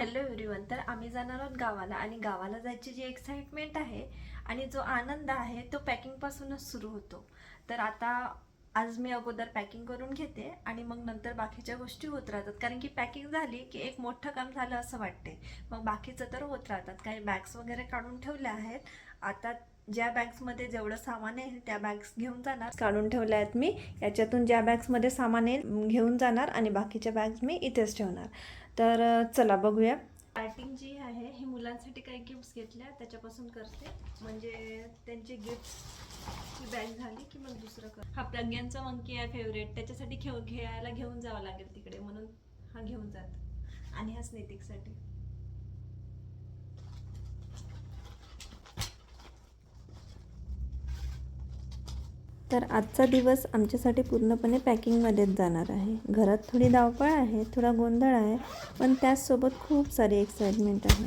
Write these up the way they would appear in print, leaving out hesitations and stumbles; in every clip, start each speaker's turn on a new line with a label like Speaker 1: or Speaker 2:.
Speaker 1: Hello everyone. तर आम्ही जाणार आहोत गावाला आणि गावाला जायची जी एक्साइटमेंट आहे आणि जो आनंद आहे तो पॅकिंगपासूनच सुरू होतो. तर आता आज मी अगोदर पॅकिंग करून घेते आणि मग नंतर बाकीच्या गोष्टी होत राहतात, कारण की पॅकिंग झाली की एक मोठं काम झालं असं वाटते. मग बाकीचं तर होत राहतात. काही बॅग्स वगैरे काढून ठेवल्या आहेत. आता ज्या बॅग्समध्ये जेवढं सामान आहे त्या बॅग्स घेऊन जाणार, काढून ठेवल्या आहेत मी. याच्यातून ज्या बॅग्समध्ये सामान आहे घेऊन जाणार आणि बाकीच्या बॅग्स मी इथेच ठेवणार. तर चला बघूया. स्टार्टिंग जी आहे ही मुलांसाठी काही गिफ्ट्स घेतल्या त्याच्यापासून करते, म्हणजे त्यांचे गिफ्ट बॅग झाली की मग दुसरं कर. हा प्रज्ञांचा मंकी आहे फेवरेट, त्याच्यासाठी खेळायला घेऊन जावं लागेल तिकडे, म्हणून हा घेऊन जात. आणि हा स्नेतिकसाठी. तर आजचा दिवस आमच्यासाठी पूर्णपणे पॅकिंगमध्येच जाणार आहे. घरात थोडी धावपळ आहे, थोडा गोंधळ आहे, पण त्याचसोबत खूप सारी एक्साइटमेंट आहे.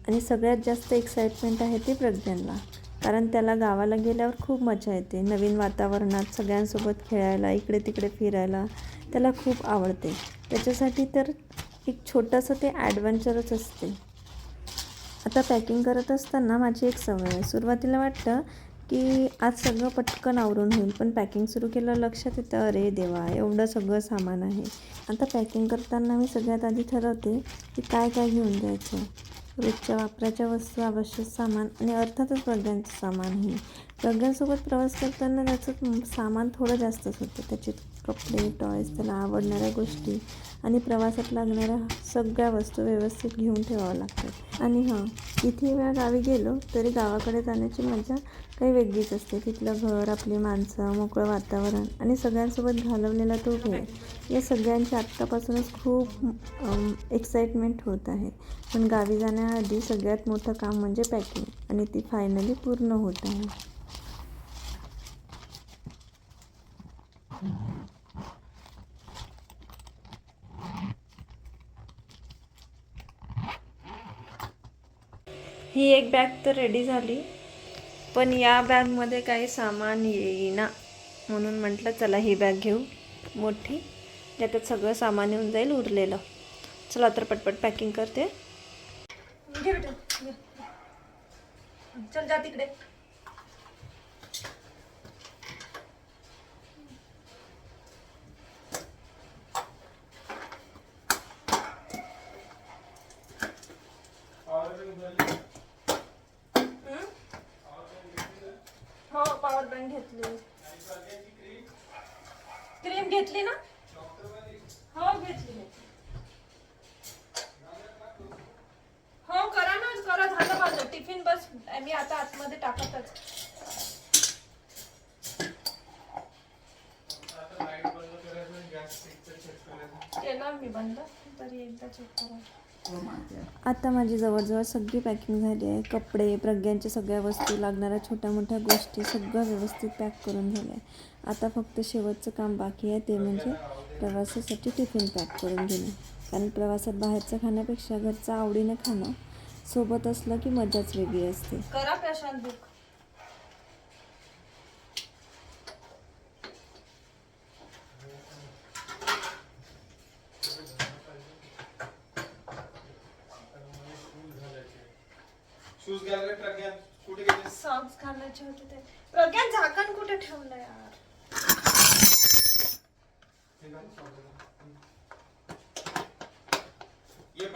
Speaker 1: आणि सगळ्यात जास्त एक्साइटमेंट आहे ती प्रज्ञानला, कारण त्याला गावाला गेल्यावर खूप मजा येते. नवीन वातावरणात सगळ्यांसोबत खेळायला, इकडे तिकडे फिरायला त्याला खूप आवडते. त्याच्यासाठी तर एक छोटंसं ते ॲडव्हेंचरच असते. आता पॅकिंग करत असताना माझी एक सवय आहे. सुरुवातीला वाटतं की आज सगळं पटकन आवरून होईल, पण पॅकिंग सुरू केलं लक्षात येतं, अरे देवा एवढं सगळं सामान आहे. आता पॅकिंग करताना मी सगळ्यात आधी ठरवते की काय काय घेऊन जायचं. रोजच्या वापराच्या वस्तू, आवश्यक सामान आणि अर्थातच प्रज्ञांचं सामानही. प्रज्ञांसोबत प्रवास करताना त्याचं सामान थोडं जास्तच होतं. त्याचे कपडे, टॉयज, त्याला आवडणाऱ्या गोष्टी आणि प्रवासात लागणाऱ्या सगळ्या वस्तू व्यवस्थित घेऊन ठेवाव्या लागतात. आणि हां, किती वेळा गावी गेलो तरी गावाकडे जाण्याची मजा काही वेगळीच असते. तिथलं घर, आपली माणसं, मोकळं वातावरण आणि सगळ्यांसोबत घालवलेला तो वेळ, या सगळ्यांची आत्तापासूनच खूप एक्साइटमेंट होत आहे. पण गावी जाण्याआधी सगळ्यात मोठं काम म्हणजे पॅकिंग, आणि ती फायनली पूर्ण होत आहे. ही एक बॅग तर रेडी झाली, पण या बॅगमध्ये काही सामान येईना, म्हणून म्हटलं चला ही बॅग घेऊ मोठी, त्याच्यात सगळं सामान येऊन जाईल उरलेलं. चला तर पटपट पॅकिंग करते. घे बेटा, घे. चल जा तिकडे. हो, पॉवर बँक घेतली. क्रीम घेतली ना? हो घेतली. हो करा ना, करा, झालं माझं टिफिन. बस मी आता आतमध्ये टाकतच. केला मी बंद, तरी एकदा चेक करा. आता माझी जवळजवळ सगळी पॅकिंग झाली आहे. कपडे, प्रज्ञांच्या सगळ्या वस्तू, लागणाऱ्या छोट्या मोठ्या गोष्टी सगळं व्यवस्थित पॅक करून झालं आहे. आता फक्त शेवटचं काम बाकी आहे, ते म्हणजे प्रवासासाठी टिफिन पॅक करून घेणं. कारण प्रवासात बाहेरचं खाण्यापेक्षा घरचं आवडीनं खाणं सोबत असलं की मजाच वेगळी असते. करा प्रशांत बुक. शूज घालले प्रज्ञा, कुठे गेले? सॉक्स घालायचे होते ते. प्रज्ञा झाकण कुठे ठेवलं यार?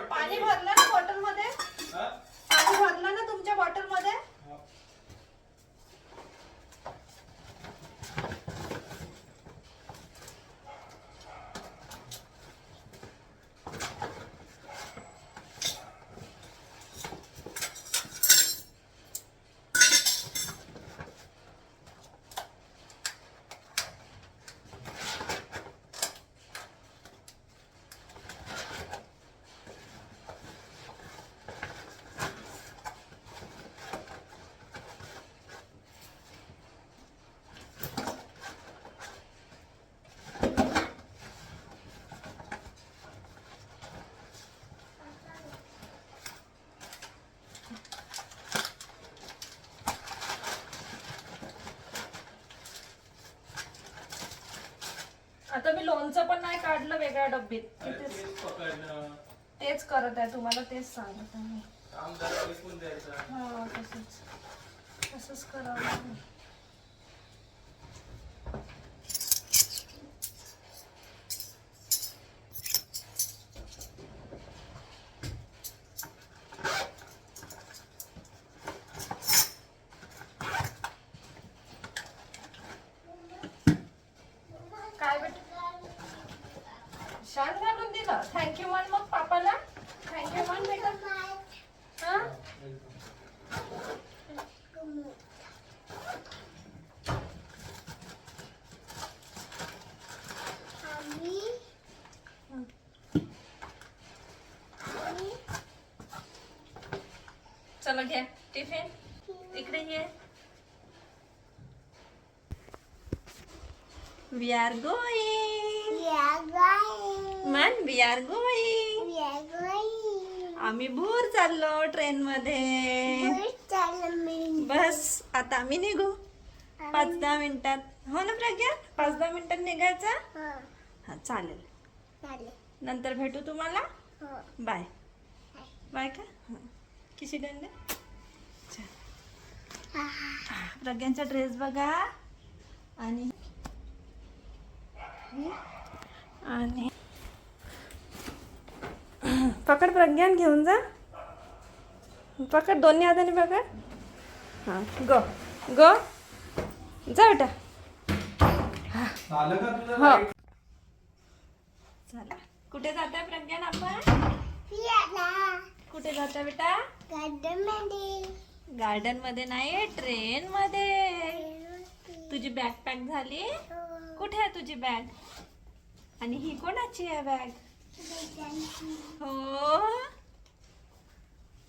Speaker 1: पाणी भरलं ना बॉटल मध्ये? पाणी भरलं ना तुमच्या बॉटल मध्ये? आता मी लोणचं पण नाही काढलं वेगळ्या डब्बीत. ते तेच करत आहे, तुम्हाला तेच सांगत आहे.
Speaker 2: काम जरा विकून द्यायचं.
Speaker 1: हा तसंच करावं लागेल. काय बेटा शांत घालून दिलं. थँक्यू म्हण मग पापाला. थँक्यू म्हण बेटा. हा चला घ्या टिफिन. इकडे ये. We are going. Man, we are going. आम्ही भूर चाललो ट्रेन मध्ये. बस आता आम्ही निघू 5-10 मिनिटात. हो ना प्रज्ञा? 5-10 मिनिटात निघायचं. हा चालेल. नंतर भेटू तुम्हाला. बाय बाय का. किसी डंडे. प्रज्ञाचा ड्रेस बघा. आणि पकड प्रज्ञान, घेऊन जा. पकड दोन्ही हाताने पकड. हां गो गो जा बेटा. हो चला. कुठे जाताय प्रज्ञान आपण? कुठे जाताय बेटा? गार्डन मध्ये नाही, ट्रेन मध्ये. तुझी बॅग पॅक झाली? कुठे आहे तुझी बॅग? आणि ही कोणाची आहे बॅग? हो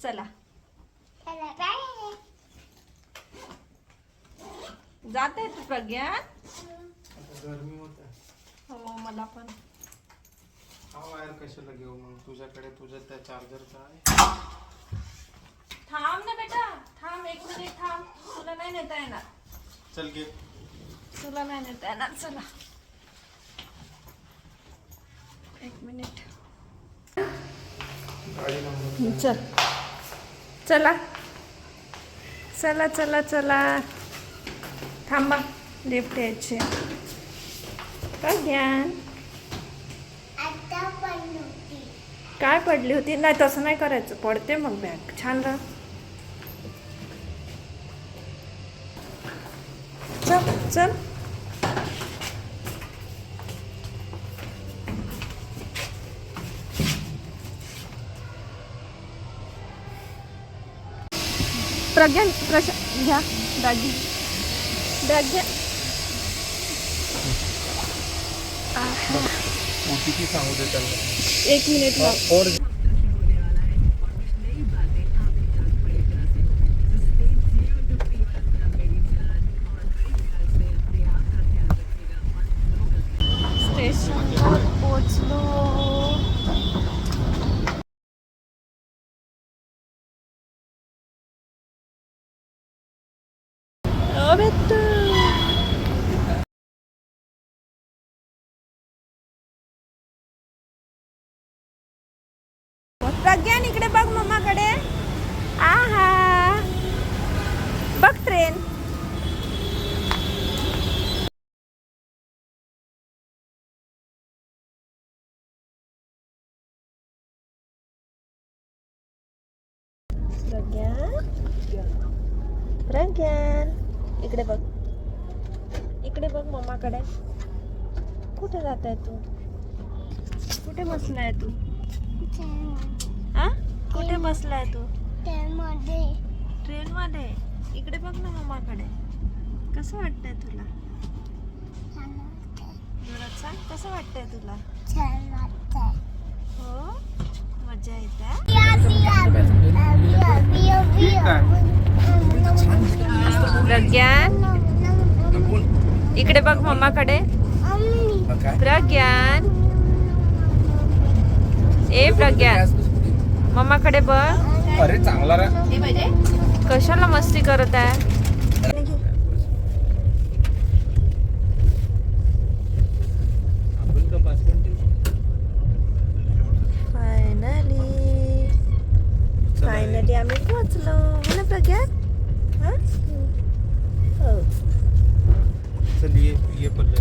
Speaker 1: चला जात आहे तू प्रज्ञा?
Speaker 2: गरमी होत आहे.
Speaker 1: हो मला पण.
Speaker 2: हा वायर कशाला घेऊ मग? तुझ्याकडे तुझ्या त्या चार्जरचा आहे.
Speaker 1: थांब ना बेटा, थांब 1 मिनिट थांब. तुला नाही नेता येणार.
Speaker 2: चल घे.
Speaker 1: तुला नाही नेता येणार. चला 1 मिनिट. चल चला चला चला चला. थांबा, लिफ्ट यायची. ज्ञान काय पडली होती? नाही तसं नाही करायचं, पडते मग बॅग. छान राह. चल चल. प्रज्ञान घ्या बॅग. बॅग घ्या.
Speaker 2: सांगू दे त्याला.
Speaker 1: 1 मिनिट. स्टेशनवर पोचलो. भेटतो. प्रज्ञान इकडे बघ मम्माकडे. आहा बघ ट्रेन. प्रज्ञान इकडे बघ. इकडे बघ मम्माकडे. कुठे जात आहे तू? कुठे बसलाय तू? कुठे बसलाय तू? ट्रेन मध्ये. इकडे बघ ना मम्माकडे. कसं वाटतंय तुला? जोरात सांग, कसं वाटतंय तुला? हो मजा येते. प्रज्ञान इकडे बघ मम्माकडे. प्रज्ञान ए प्रज्ञान मम्माकडे बघ.
Speaker 2: अरे चांगला रे.
Speaker 1: कशाला मस्ती करत आहे? फायनली पोचलो है ना प्रज्ञा? हाँ? हो.
Speaker 2: चल ये पल्लवी